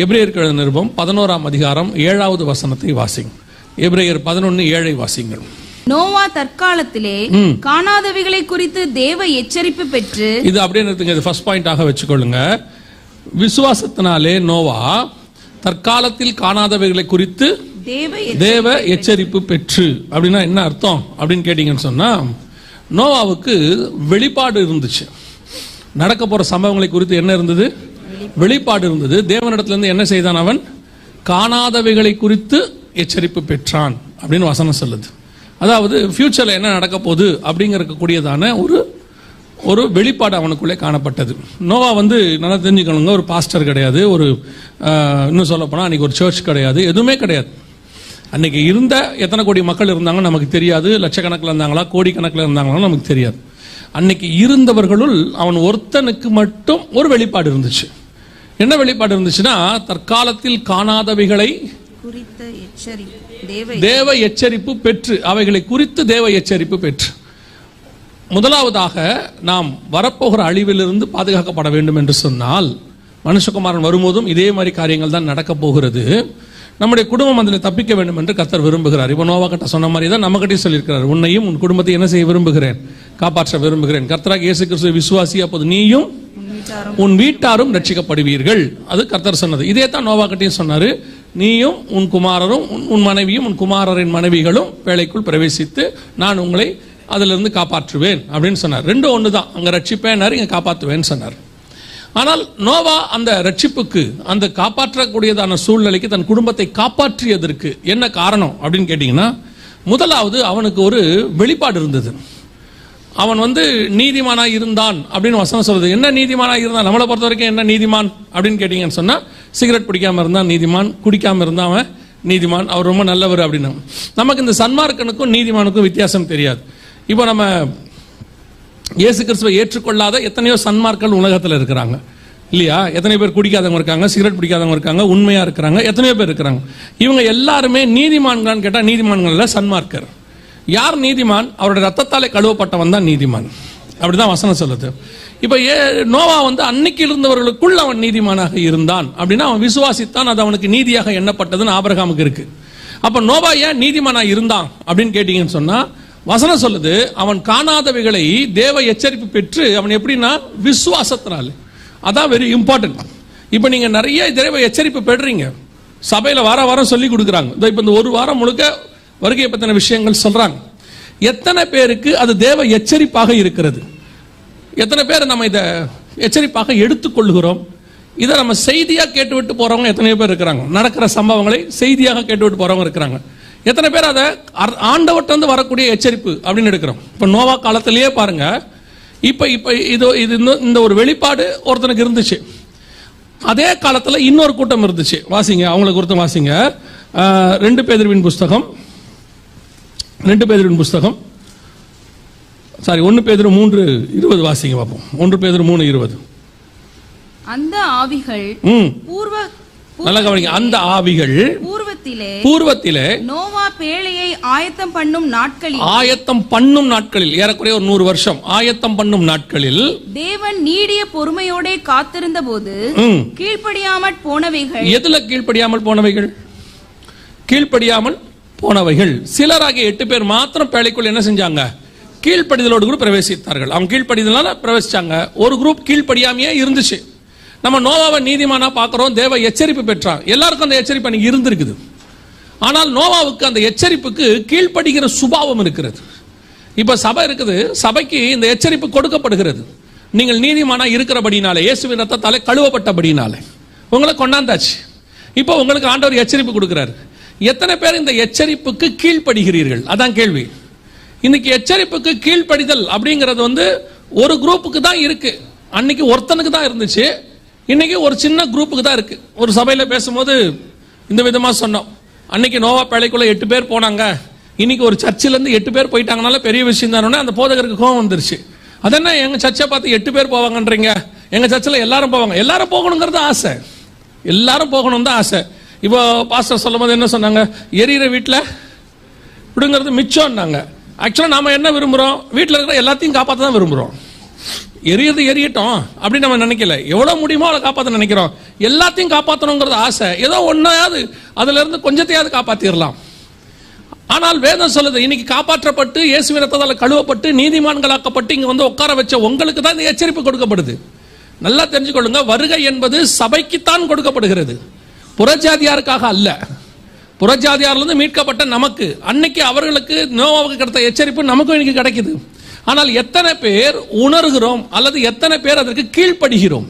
எபிரேயருக்கு நிருபம் 11ஆம் அதிகாரம் 7வது வசனத்தை வாசிங்க. எபிரேயர் 11:7 வாசிங்கள். நோவா தற்காலத்திலே காணாதவைகளை குறித்து தேவ எச்சரிப்பு பெற்று, இது அப்படியே நிறுத்துங்க, இது ஃபர்ஸ்ட் பாயிண்டாக வச்சுக்கொள்ளுங்க. விசுவாசத்தினாலே நோவா தற்காலத்தில் காணாதவைகளை குறித்து தேவ எச்சரிப்பு பெற்று. அப்படின்னா என்ன அர்த்தம் அப்படின்னு கேட்டீங்கன்னு சொன்னா, நோவாவுக்கு வெளிப்பாடு இருந்துச்சு. நடக்க போற சம்பவங்களை குறித்து என்ன இருந்தது? வெளிப்பாடு இருந்தது. தேவனிடத்திலிருந்து என்ன செய்தான்? அவன் காணாதவைகளை குறித்து எச்சரிப்பு பெற்றான் அப்படின்னு வசனம் சொல்லுது. அதாவது ஃபியூச்சர்ல என்ன நடக்க போகுது அப்படிங்கக்கூடியதான ஒரு வெளிப்பாடு அவனுக்குள்ளே காணப்பட்டது. நோவா நல்லா தெரிஞ்சுக்கணுங்க, ஒரு பாஸ்டர் கிடையாது, ஒரு இன்னும் சொல்ல போனா அன்னைக்கு ஒரு சர்ச் கிடையாது, எதுவுமே கிடையாது. அன்னைக்கு இருந்த எத்தனை கோடி மக்கள் இருந்தாங்கன்னு நமக்கு தெரியாது, லட்சக்கணக்கில் இருந்தாங்களா கோடிக்கணக்கில் இருந்தாங்களா நமக்கு தெரியாது. அன்னைக்கு இருந்தவர்களுள் அவன் ஒருத்தனுக்கு மட்டும் ஒரு வெளிப்பாடு இருந்துச்சு. என்ன வெளிப்பாடு இருந்துச்சுன்னா, தற்காலத்தில் காணாதவைகளை தேவ எச்சரிப்பு பெற்று, அவைகளை குறித்து தேவ எச்சரிப்பு பெற்று. முதலாவதாக நாம் வரப்போகிற அழிவிலிருந்து பாதுகாக்கப்பட வேண்டும் என்று சொன்னால், மனுஷகுமாரன் வரும்போதும் இதே மாதிரி காரியங்கள் தான் நடக்க போகிறது. நம்முடைய குடும்பம் அதில் தப்பிக்க வேண்டும் என்று கர்த்தர் விரும்புகிறார். இப்போ நோவா கிட்ட சொன்ன மாதிரி தான் நம்ம கிட்டே சொல்லியிருக்கிறார், உன்னையும் உன் குடும்பத்தை என்ன செய்ய விரும்புகிறேன்? காப்பாற்ற விரும்புகிறேன். கர்த்தராக இயேசு கிறிஸ்துவை விசுவாசி, அப்போது நீயும் உன் வீட்டாரும் ரட்சிக்கப்படுவீர்கள். அது கர்த்தர் சொன்னது. இதே தான் நோவா கிட்டையும் சொன்னாரு, நீயும் உன் குமாரரும் உன் மனைவியும் உன் குமாரரின் மனைவிகளும் வேலைக்குள் பிரவேசித்து நான் உங்களை அதிலிருந்து காப்பாற்றுவேன் அப்படின்னு சொன்னார். ரெண்டும் ஒன்று தான். அங்கே ரட்சிப்பேன், இங்கே காப்பாற்றுவேன்னு சொன்னார். ஆனால் நோவா அந்த ரட்சிப்புக்கு, அந்த காப்பாற்றக்கூடியதான சூழ்நிலைக்கு தன் குடும்பத்தை காப்பாற்றியதற்கு என்ன காரணம் அப்படின்னு கேட்டீங்கன்னா, முதலாவது அவனுக்கு ஒரு வெளிப்பாடு இருந்தது. அவன் நீதிமானா இருந்தான் அப்படின்னு வசனம் சொல்றது. என்ன நீதிமானா இருந்தான்? நம்மளை பொறுத்த வரைக்கும் என்ன நீதிமான் அப்படின்னு கேட்டீங்கன்னு சொன்னா, சிகரெட் பிடிக்காம இருந்தான் நீதிமான், குடிக்காம இருந்தான் அவன் நீதிமான், அவர் ரொம்ப நல்லவர் அப்படின்னு. நமக்கு இந்த சன்மார்க்கனுக்கும் நீதிமானுக்கும் வித்தியாசம் தெரியாது. இப்போ நம்ம இயேசு கிறிஸ்துவை ஏற்றுக்கொள்ளாத எத்தனையோ சன்மார்கள் உலகத்தில் இருக்கிறாங்க இல்லையா? எத்தனை பேர் குடிக்காதவங்க இருக்காங்க, சிகரெட் பிடிக்காதவங்க இருக்காங்க, உண்மையா இருக்கிறாங்க, எத்தனையோ பேர் இருக்கிறாங்க. இவங்க எல்லாருமே நீதிமான்களான்னு கேட்டால் நீதிமான்கள் சன்மார்க்கர். யார் நீதிமான்? அவருடைய ரத்தத்தாலே கழுவப்பட்டவன் தான் நீதிமான். அப்படிதான் வசனம் சொல்லுது. இப்ப நோவா அன்னைக்கு இருந்தவர்களுக்குள் அவன் நீதிமானாக இருந்தான் அப்படின்னா அவன் விசுவாசித்தான், அது அவனுக்கு நீதியாக எண்ணப்பட்டதுன்னு ஆபிரகாமுக்கு இருக்கு. அப்ப நோவா ஏன் நீதிமானா இருந்தான் அப்படின்னு கேட்டீங்கன்னு சொன்னா, வசனம் சொல்லுது, அவன் காணாதவைகளை தேவ எச்சரிப்பு பெற்று. அவன் எப்படின்னா விசுவாசத்தினால. அதான் வெரி இம்பார்ட்டன்ட். இப்ப நீங்க நிறைய தேவ எச்சரிப்பு பெறுறீங்க, சபையில வார வாரம் சொல்லி கொடுக்குறாங்க. இப்ப இந்த ஒரு வாரம் முழுக்க வருகையை பற்றின விஷயங்கள் சொல்றாங்க. எத்தனை பேருக்கு அது தேவ எச்சரிப்பாக இருக்கிறது? எத்தனை பேர் நம்ம இதை எச்சரிப்பாக எடுத்துக்கொள்கிறோம்? இதை நம்ம செய்தியா கேட்டுவிட்டு போறவங்க எத்தனை பேர் இருக்கிறாங்க? நடக்கிற சம்பவங்களை செய்தியாக கேட்டுவிட்டு போறவங்க இருக்கிறாங்க. எத்தனை பேர் அதை ஆண்டவர்கிட்ட வரக்கூடிய எச்சரிப்பு அப்படின்னு எடுக்கிறோம்? இப்ப நோவா காலத்திலேயே பாருங்க, இப்ப இது இந்த ஒரு வெளிப்பாடு ஒருத்தனுக்கு இருந்துச்சு. அதே காலத்துல இன்னொரு கூட்டம் இருந்துச்சு. வாசிங்க, அவங்களுக்கு ஒருத்தன் வாசிங்க. 2 பேதுருவின் புஸ்தகம் 1 பேதுரு 3:20 வாசிங்க பார்ப்போம். 1 பேதுரு 3:20. அந்த ஆவிகள் நல்ல கவனிங்க. அந்த ஆவிகள் பூர்வத்திலே நோவா பேழையை ஆயத்தம் பண்ணும் நாட்களில் ஏறக்குறைய ஒரு 100 வருஷம் ஆயத்தம் பண்ணும் நாட்களில் தேவன் நீடிய பொறுமையோட காத்திருந்த போது கீழ்ப்படியாமல் போனவைகள். எதுல கீழ்ப்படியாமல் போனவைகள்? கீழ்ப்படியாமல் போனவைகள் சிலராகிய 8 பேர் மாத்திரம் பேழைக்குள் என்ன செஞ்சாங்க? கீழ்ப்படிதலோடு கூட பிரவேசித்தார்கள். அவங்க கீழ்ப்படிதலால பிரவேசிச்சாங்க. ஒரு குரூப் கீழ்ப்படியாமையே இருந்துச்சு. நம்ம நோவாவை நீதிமானா பார்க்கிறோம், தேவ எச்சரிப்பு பெற்றான். எல்லாருக்கும் அந்த எச்சரிப்பு அன்னைக்கு இருந்திருக்குது. ஆனால் நோவாவுக்கு அந்த எச்சரிப்புக்கு கீழ்ப்படுகிற சுபாவம் இருக்கிறது. இப்ப சபை இருக்குது, சபைக்கு இந்த எச்சரிப்பு கொடுக்கப்படுகிறது. நீங்கள் நீதிமானா இருக்கிறபடினாலே, இயேசுவின் ரத்தத்தாலே கழுவப்பட்டபடினாலே உங்களை கொண்டாந்தாச்சு. இப்போ உங்களுக்கு ஆண்டவர் எச்சரிப்பு கொடுக்கிறாரு. எத்தனை பேர் இந்த எச்சரிப்புக்கு கீழ்ப்படுகிறீர்கள்? அதான் கேள்வி. இன்னைக்கு எச்சரிப்புக்கு கீழ்ப்படிதல் அப்படிங்கிறது ஒரு குரூப்புக்கு தான் இருக்கு. அன்னைக்கு ஒருத்தனுக்கு தான் இருந்துச்சு, இன்னைக்கு ஒரு சின்ன குரூப்புக்கு தான் இருக்கு. ஒரு சபையில பேசும்போது இந்த விதமா சொன்னோம், அன்னைக்கு நோவா பேழைக்குள்ள 8 பேர் போனாங்க, இன்னைக்கு ஒரு சர்ச்சில இருந்து 8 பேர் போயிட்டாங்கனால பெரிய விஷயம் தானே. அந்த போதகருக்கு கோவம் வந்துருச்சு. அதென்ன எங்க சர்ச்சை பார்த்து 8 பேர் போவாங்கன்றீங்க? எங்க சர்ச்சில் எல்லாரும் போவாங்க. எல்லாரும் போகணுங்கிறது ஆசை, எல்லாரும் போகணும் தான் ஆசை. இப்போ பாஸ்டர் சொல்லும் போது என்ன சொன்னாங்க? எரியிற வீட்டில் விடுங்கிறது மிச்சம்னாங்க. ஆக்சுவலா நாம என்ன விரும்புறோம்? வீட்டில் இருக்கிற எல்லாத்தையும் காப்பாற்ற தான் விரும்புறோம். எரியது எரியட்டும் அப்படின்னு நம்ம நினைக்கல. எவ்வளவு முடியுமோ அதை காப்பாற்ற நினைக்கிறோம். எல்லாத்தையும் காப்பாற்றணுங்கிறது ஆசை. ஏதோ ஒன்றையாவது அதுல இருந்து கொஞ்சத்தையாவது காப்பாற்றிடலாம். ஆனால் வேதம் சொல்லுது, இன்னைக்கு காப்பாற்றப்பட்டு இயேசுவின் ரத்தத்தால் கழுவப்பட்டு நீதிமான்களாக்கப்பட்டு இங்க வந்து உட்கார வச்ச உங்களுக்கு தான் இந்த எச்சரிப்பு கொடுக்கப்படுது. நல்லா தெரிஞ்சுக்கொள்ளுங்க, வருகை என்பது சபைக்குத்தான் கொடுக்கப்படுகிறது, புறஜாதியாருக்காக அல்ல. புறஜாதியாரிலிருந்து மீட்கப்பட்ட நமக்கு அன்னைக்கு அவர்களுக்கு நோவாவுக்கு கிடைத்த எச்சரிப்பு நமக்கும் இன்னைக்கு கிடைக்குது. ஆனால் எத்தனை பேர் உணர்கிறோம் அல்லது எத்தனை பேர் அதற்கு கீழ்ப்படுகிறோம்?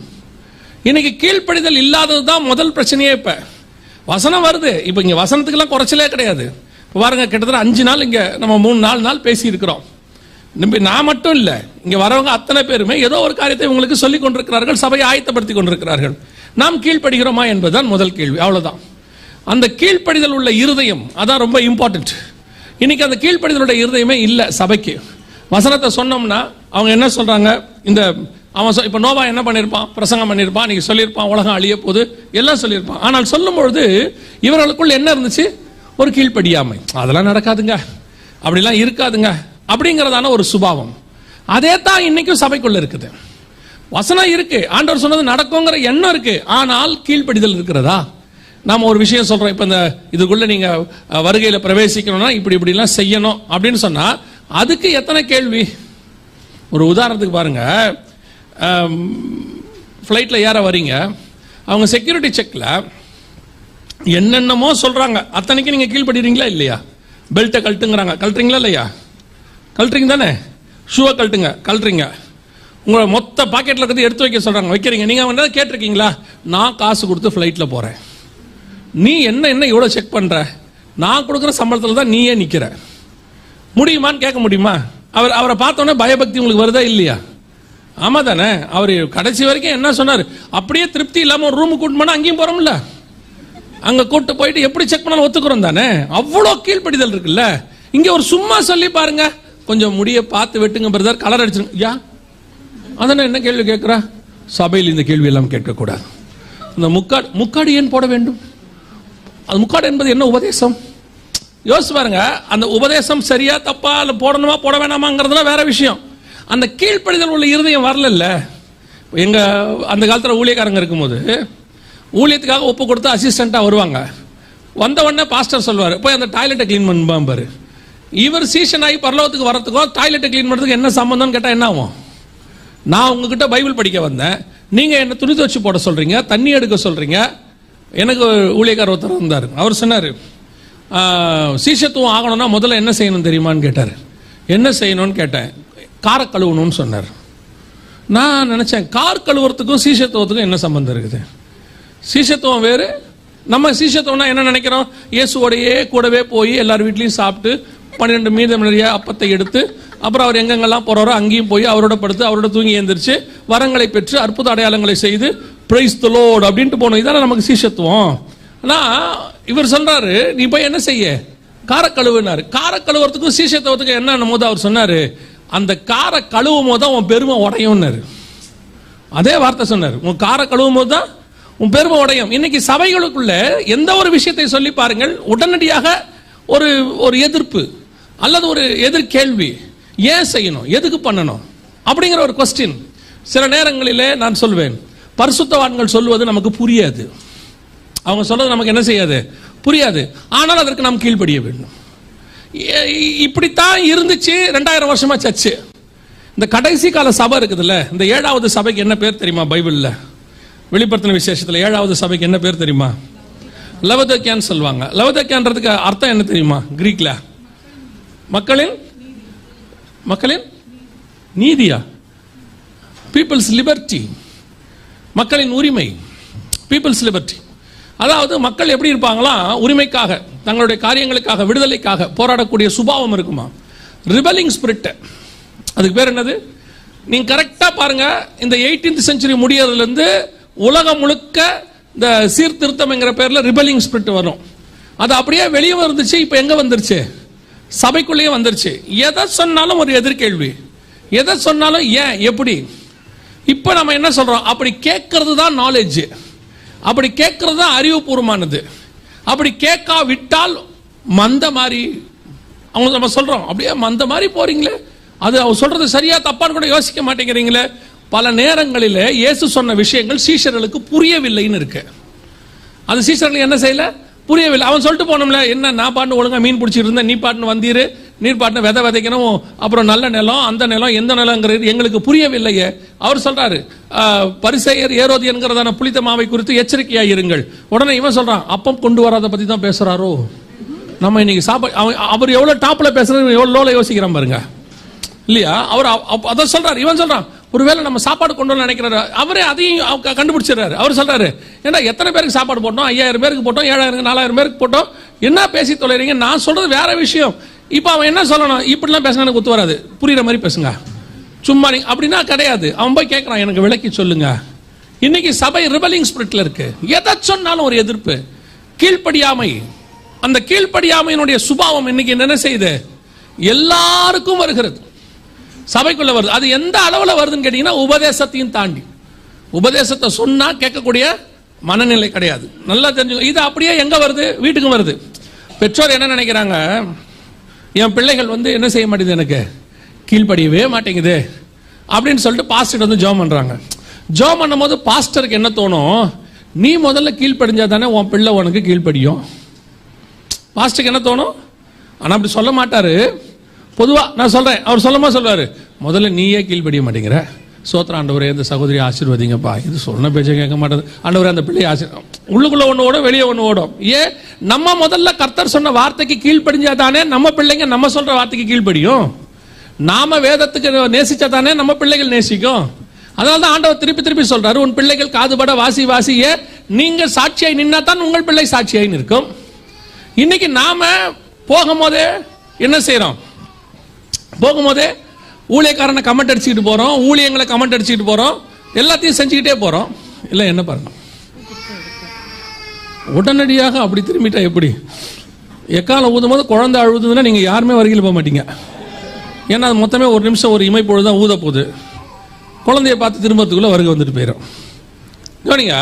இன்னைக்கு கீழ்ப்படிதல் இல்லாதது தான் முதல் பிரச்சனையே. இப்ப வசனம் வருது, இப்ப இங்க வசனத்துக்கெல்லாம் குறைச்சலே கிடையாது. பாருங்க, கிட்டத்தட்ட 5 நாள் இங்க நம்ம 3-4 நாள் பேசி இருக்கிறோம். நான் மட்டும் இல்ல, இங்க வரவங்க அத்தனை பேருமே ஏதோ ஒரு காரியத்தை உங்களுக்கு சொல்லிக் கொண்டிருக்கிறார்கள், சபையை ஆயத்தப்படுத்திக் கொண்டிருக்கிறார்கள். நாம் கீழ்ப்படுகிறோமா என்பதுதான் முதல் கேள்வி. அவ்வளவுதான். அந்த கீழ்ப்படிதல் உள்ள இருதயம் அதான் ரொம்ப இம்பார்ட்டன்ட். இன்னைக்கு அந்த கீழ்ப்படிதலுடைய இருதயமே இல்ல சபைக்கு. வசனத்தை சொன்னோம்னா அவங்க என்ன சொல்றாங்க, இந்த அவன் இப்ப நோவா என்ன பண்ணிருப்பான், பிரசங்கம் பண்ணிருப்பான், நீங்க சொல்லியிருப்பான் உலகம் அழிய போது எல்லாம் சொல்லியிருப்பான். ஆனால் சொல்லும் பொழுது இவர்களுக்குள்ள என்ன இருந்துச்சு, ஒரு கீழ்ப்படியாமை. அதெல்லாம் நடக்காதுங்க, அப்படிலாம் இருக்காதுங்க அப்படிங்கறதான ஒரு சுபாவம். அதே தான் இன்னைக்கும் சபைக்குள்ள இருக்குது. வசனம் இருக்கு, ஆண்டவர் சொன்னது நடக்குங்கிற எண்ணம் இருக்கு, ஆனால் கீழ்ப்படிதல் இருக்கிறதா? நாம ஒரு விஷயம் சொல்றோம், இப்ப இந்த இதுக்குள்ள நீங்க வருகையில பிரவேசிக்கணும்னா இப்படி இப்படிலாம் செய்யணும் அப்படின்னு சொன்னா அதுக்கு எத்தனை கேள்வி? ஒரு உதாரணத்துக்கு பாருங்க, ஃப்ளைட்ல ஏற வரீங்க, அவங்க செக்யூரிட்டி செக்ல என்னென்னமோ சொல்றாங்க, அத்தனைக்கு நீங்க கீழ்படுறீங்களா இல்லையா? பெல்ட்டை கழட்டுங்கிறாங்க, கழட்டுறீங்களா இல்லையா? கழட்டுறீங்க தானே? ஷூவை கழட்டுங்க, கழட்டுறீங்க. உங்களை மொத்த பாக்கெட்ல இருக்கிறது எடுத்து வைக்க சொல்றாங்க, வைக்கிறீங்க. நீங்க வந்து கேட்டிருக்கீங்களா, நான் காசு கொடுத்து ஃப்ளைட்ல போறேன், நீ என்ன இவ்வளவு செக் பண்ற, நான் கொடுக்குற சம்பளத்துல தான் நீயே நிக்கிற, முடியுமான்னு கேட்க முடியுமா? அவரை பார்த்தோன்னே பயபக்தி உங்களுக்கு வருதா இல்லையா? ஆமா தானே? அவர் கடைசி வரைக்கும் என்ன சொன்னார், அப்படியே திருப்தி இல்லாம ஒரு ரூமுக்கு கூட்டு போனா அங்கேயும் போறோம்ல, அங்க கூட்டு போயிட்டு எப்படி செக் பண்ணாலும் ஒத்துக்கிறோம் தானே? அவ்வளோ கீழ்ப்படிதல் இருக்குல்ல. இங்க ஒரு சும்மா சொல்லி பாருங்க, கொஞ்சம் முடிய பார்த்து வெட்டுங்க பிரதர், கலர் அடிச்சிருங்க, யா அதனால என்ன கேள்வி கேட்கிறா? சபையில் இந்த கேள்வி எல்லாம் கேட்கக்கூடாது. இந்த முக்காடு ஏன் போட வேண்டும்? அது முக்காடு என்பது என்ன உபதேசம்? யோசிச்சு பாருங்க. அந்த உபதேசம் சரியா தப்பா, இல்ல போடணுமா போட வேணாமாங்கிறதுலாம் வேற விஷயம். அந்த கீழ்ப்படிதல் உள்ள இருதயம் வரல. எங்க அந்த காலத்துல ஊழியக்காரங்க இருக்கும்போது ஊழியத்துக்காக ஒப்பு கொடுத்து அசிஸ்டண்டா வருவாங்க. வந்த உடனே பாஸ்டர் சொல்வாரு, போய் அந்த டாய்லெட்டை கிளீன் பண்ணுவாரு. இவர் சீசன் ஆகி பரலோகத்துக்கு வரத்துக்கும் டாய்லெட்டை கிளீன் பண்றதுக்கு என்ன சம்பந்தம்னு கேட்டா என்ன ஆகும்? நான் உங்ககிட்ட பைபிள் படிக்க வந்தேன், நீங்க என்ன துணி துவச்சு போட சொல்றீங்க, தண்ணி எடுக்க சொல்றீங்க. எனக்கு ஊழியக்காரர் ஒருத்தர் வந்தார், அவர் சொன்னார், சீஷத்துவம் ஆகணும்னா முதல்ல என்ன செய்யணும் தெரியுமான்னு கேட்டார். என்ன செய்யணும்னு கேட்டேன், காரை கழுவணும்னு சொன்னார். நான் நினைச்சேன், கார் கழுவுறதுக்கும் சீஷத்துவத்துக்கும் என்ன சம்பந்தம் இருக்குது? சீஷத்துவம் வேறு. நம்ம சீஷத்துவம்னா என்ன நினைக்கிறோம், இயேசுவோடையே கூடவே போய் எல்லார் வீட்லையும் சாப்பிட்டு 12 மீதம் நிறைய அப்பத்தை எடுத்து அப்புறம் அவர் எங்கெங்கெல்லாம் போறாரோ அங்கேயும் போய் அவரோட படுத்து அவரோட தூங்கி எழுந்திரிச்சு வரங்களை பெற்று அற்புத அடையாளங்களை செய்து பிரைஸ் தி லார்ட் அப்படின்ட்டு போனோம். இதான நமக்கு சீஷத்துவம். ஆனா இவர் சொல்றாரு, நீ போய் என்ன செய்ய, காரை கழுவுனாரு. காரை கழுவுறதுக்கும் சீஷத்துவத்துக்கு என்ன போது அவர் சொன்னாரு, அந்த காரை கழுவும் போது தான் உன் பெருமை உடையும்னாரு. அதே வார்த்தை சொன்னார், உன் காரை கழுவும் போது தான் உன் பெருமை உடையும். இன்னைக்கு சபைகளுக்குள்ள எந்த ஒரு விஷயத்தை சொல்லி பாருங்கள், உடனடியாக ஒரு ஒரு எதிர்ப்பு அல்லது ஒரு எதிர்கேள்வி. ஏன் செய்யணும், எதுக்கு பண்ணணும் அப்படிங்கிற ஒரு கொஸ்டின். சில நேரங்களிலே நான் சொல்வேன், பரிசுத்தவான்கள் சொல்வது நமக்கு புரியாது, அவங்க சொல்றது நமக்கு என்ன செய்யாது, புரியாது. ஆனால் அதற்கு நாம் கீழ்ப்படிய வேண்டும். இப்படித்தான் இருந்துச்சு 2000 வருஷமா சர்ச்சு. இந்த கடைசி கால சபை இருக்குதுல்ல, இந்த 7வது சபைக்கு என்ன பேர் தெரியுமா? பைபிள்ல வெளிப்படுத்தின விசேஷத்துல 7வது சபைக்கு என்ன பேர் தெரியுமா? லவோதிக்கேயான்னு சொல்லுவாங்க. லவோதிக்கேயான்றதுக்கு அர்த்தம் என்ன தெரியுமா? கிரீக்ல மக்களின் நீதியா, பீப்புள்ஸ் லிபர்ட்டி, மக்களின் உரிமை, பீப்புள்ஸ் லிபர்ட்டி. அதாவது மக்கள் எப்படி இருப்பாங்களா, உரிமைக்காக, தங்களுடைய காரியங்களுக்காக, விடுதலைக்காக போராடக்கூடிய சுபாவம் இருக்குமா. ரிபலிங் ஸ்பிரிட், அதுக்கு பேர் என்னது? நீங்க கரெக்டா பாருங்க, இந்த 18th செஞ்சுரி முடியறதுல இருந்து உலகம் முழுக்க இந்த சீர்திருத்தம்ங்கிற பேர்ல ரிபலிங் ஸ்பிரிட் வரும். அது அப்படியே வெளியே வந்துருச்சு. இப்ப எங்க வந்துருச்சு? சபைக்குள்ளேயே வந்துருச்சு. எதை சொன்னாலும் ஒரு எதிர்கேள்வி, எதை சொன்னாலும் ஏன், எப்படி. இப்ப நம்ம என்ன சொல்றோம், அப்படி கேட்கறது தான் நாலேஜ், அப்படி கேட்கறது தான் அறிவுபூர்வமானது. அப்படி கேட்கா விட்டால் மந்த மாதிரி அவங்க நம்ம சொல்றோம், அப்படியே மந்த மாதிரி போறீங்களே, அது அவங்க சொல்றது சரியா தப்பான்னு கூட யோசிக்க மாட்டேங்கிறீங்களே. பல நேரங்களிலே இயேசு சொன்ன விஷயங்கள் சீஷர்களுக்கு புரியவில்லைன்னு இருக்கு. அது சீஷர்கள் என்ன செய்யல, புரியவில்லை. அவன் சொல்லிட்டு போனோம்ல, என்ன நான் பாட்டு ஒழுங்கா மீன் பிடிச்சிட்டு இருந்தேன், நீ பாட்டு வந்தீரு, நீர் பாட்டு விதை விதைக்கணும், அப்புறம் நல்ல நிலம், அந்த நிலம் எந்த நிலங்கிறது எங்களுக்கு புரியவில்லையே. அவர் சொல்றாரு, பரிசேயர் ஏரோது என்கிறதான புளித்த மாவை குறித்து எச்சரிக்கையா இருங்கள். உடனே இவன் சொல்றான், அப்பம் கொண்டு வராத பத்தி தான் பேசுறாரோ. நம்ம இன்னைக்கு சாப்பாடு அவர் எவ்வளவு டாப்ல பேசுறது, எவ்வளவு லோல யோசிக்கிறான் பாருங்க இல்லையா. அவர் அத சொல்றாரு, இவன் சொல்றான் ஒருவேளை நம்ம சாப்பாடு கொண்டு வந்து நினைக்கிறாரு. அவரே அதையும் கண்டுபிடிச்சிடறாரு. அவர் சொல்றாரு, ஏன்னா எத்தனை பேருக்கு சாப்பாடு போட்டோம், 5000 பேருக்கு போட்டோம், 7000 4000 பேருக்கு போட்டோம், என்ன பேசி தொலைறீங்க, நான் சொல்றது வேற விஷயம். இப்ப அவன் என்ன சொல்லணும், இப்படிலாம் பேசினா எனக்கு ஒத்து வராது, புரியுற மாதிரி பேசுங்க, சும்மா நீங்க அப்படின்னா கிடையாது. அவன் போய் கேட்கறான், எனக்கு விளக்கி சொல்லுங்க. இன்னைக்கு சபை ரிபலிங் ஸ்பிரிட்ல இருக்கு. எதை சொன்னாலும் ஒரு எதிர்ப்பு, கீழ்ப்படியாமை. அந்த கீழ்ப்படியாமையினுடைய சுபாவம் இன்னைக்கு என்ன செய்யுது, எல்லாருக்கும் வருகிறது, சபைக்குள்ள வருது. அது எந்த அளவுல வருதுன்னு கேட்டீங்கன்னா, உபதேசத்தையும் தாண்டி. உபதேசத்தை சொன்னா கேட்கக்கூடிய மனநிலை கிடையாது. நல்லா தெரிஞ்சுக்கோ. இது அப்படியே எங்க வருது, வீட்டுக்கும் வருது. பெற்றோர் என்ன நினைக்கிறாங்க, என் பிள்ளைகள் என்ன செய்ய மாட்டேங்குது, எனக்கு கீழ்ப்படியவே மாட்டேங்குது அப்படின்னு சொல்லிட்டு பாஸ்டர் ஜெபம் பண்றாங்க. ஜெபம் பண்ணும் போது பாஸ்டருக்கு என்ன தோணும், நீ முதல்ல கீழ்ப்படிஞ்சா தானே உன் பிள்ளை உனக்கு கீழ்ப்படியும். பாஸ்டருக்கு என்ன தோணும், ஆனா அப்படி சொல்ல மாட்டாரு. பொதுவா நான் சொல்றேன், அவர் சொல்லுவாரு, முதல்ல நீயே கீழ்ப்படிய மாட்டேங்கிற, சோத்திர ஆண்டவரே இந்த சகோதரி ஆசீர்வதிங்கப்பா, இது சொன்ன பேச்சை கேட்க மாட்டேது ஆண்டவரே, அந்த பிள்ளை உள்ளுக்குள்ள ஒண்ணு ஓடும், வெளியே ஒண்ணு ஓடும். ஏன் நம்ம முதல்ல கர்த்தர் சொன்ன வார்த்தைக்கு கீழ்ப்படிஞ்சா தானே நம்ம பிள்ளைங்க நம்ம சொல்ற வார்த்தைக்கு கீழ்ப்படியும். நாம வேதத்துக்கு நேசிச்சா தானே நம்ம பிள்ளைகள் நேசிக்கும். அதனாலதான் ஆண்டவர் திருப்பி திருப்பி சொல்றாரு, உன் பிள்ளைகள் காதுபட வாசி வாசியே நீங்க சாட்சியாய் நின்னா தான் உங்கள் பிள்ளை சாட்சியாய் நிற்கும். இன்னைக்கு நாம போகும்போதே என்ன செய்யறோம், போகும்போதே ஊழியக்காரனை கமெண்ட் அடிச்சுக்கிட்டு போறோம், ஊழியங்களை கமெண்ட் அடிச்சுக்கிட்டு போறோம், எல்லாத்தையும் செஞ்சுக்கிட்டே போறோம். இல்ல என்ன பாருங்க, உடனடியாக அப்படி திரும்பிட்டா எப்படி? எக்காலம் ஊதும் போது குழந்தை அழுதுன்னா நீங்க யாருமே வருகையில் போக மாட்டீங்க. ஏன்னா அது மொத்தமே ஒரு நிமிஷம் ஒரு இமைப்பொழுது தான் ஊத போகுது. குழந்தைய பார்த்து திரும்பத்துக்குள்ள வருகை வந்துட்டு போயிடும். கவனிங்க,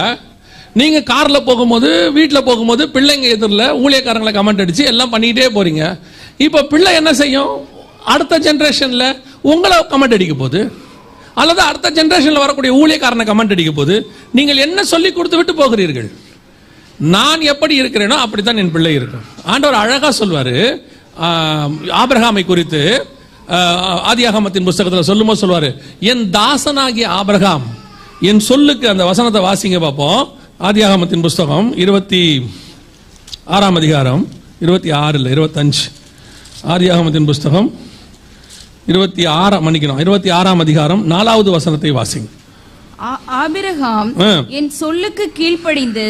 நீங்க கார்ல போகும்போது, வீட்டில் போகும்போது பிள்ளைங்க எதிரில் ஊழியக்காரங்களை கமெண்ட் அடிச்சு எல்லாம் பண்ணிக்கிட்டே போறீங்க. இப்ப பிள்ளை என்ன செய்யும், அடுத்த ஜெனரேஷன்ல உங்களை கமெண்ட் அடிக்க போகுது, அல்லது அடுத்த ஜெனரேஷன்ல வரக்கூடிய ஊழியக்காரனை கமெண்ட் அடிக்க போகுது. நீங்கள் என்ன சொல்லி கொடுத்து விட்டு போகிறீர்கள்? நான் எப்படி இருக்கிறேனோ அப்படித்தான் என் பிள்ளை இருக்கும். ஆண்டவர் அழகா சொல்வாரு ஆபிரகாமை குறித்து. ஆதியாகமத்தின் புஸ்தகத்தில் சொல்லும்போது சொல்வாரு, என் தாசனாகிய ஆபிரகாம் என் சொல்லுக்கு, அந்த வசனத்தை வாசிங்க பார்ப்போம். ஆதியாகமத்தின் புஸ்தகம் 26ஆம் அதிகாரம் 26 இல்ல 25. ஆதியாகமத்தின் புஸ்தகம் 26ஆம் அதிகாரம் 4வது வசனத்தை வாசிங்க. ஆபிரகாம் என் சொல்லுக்கு கீழ்ப்படிந்து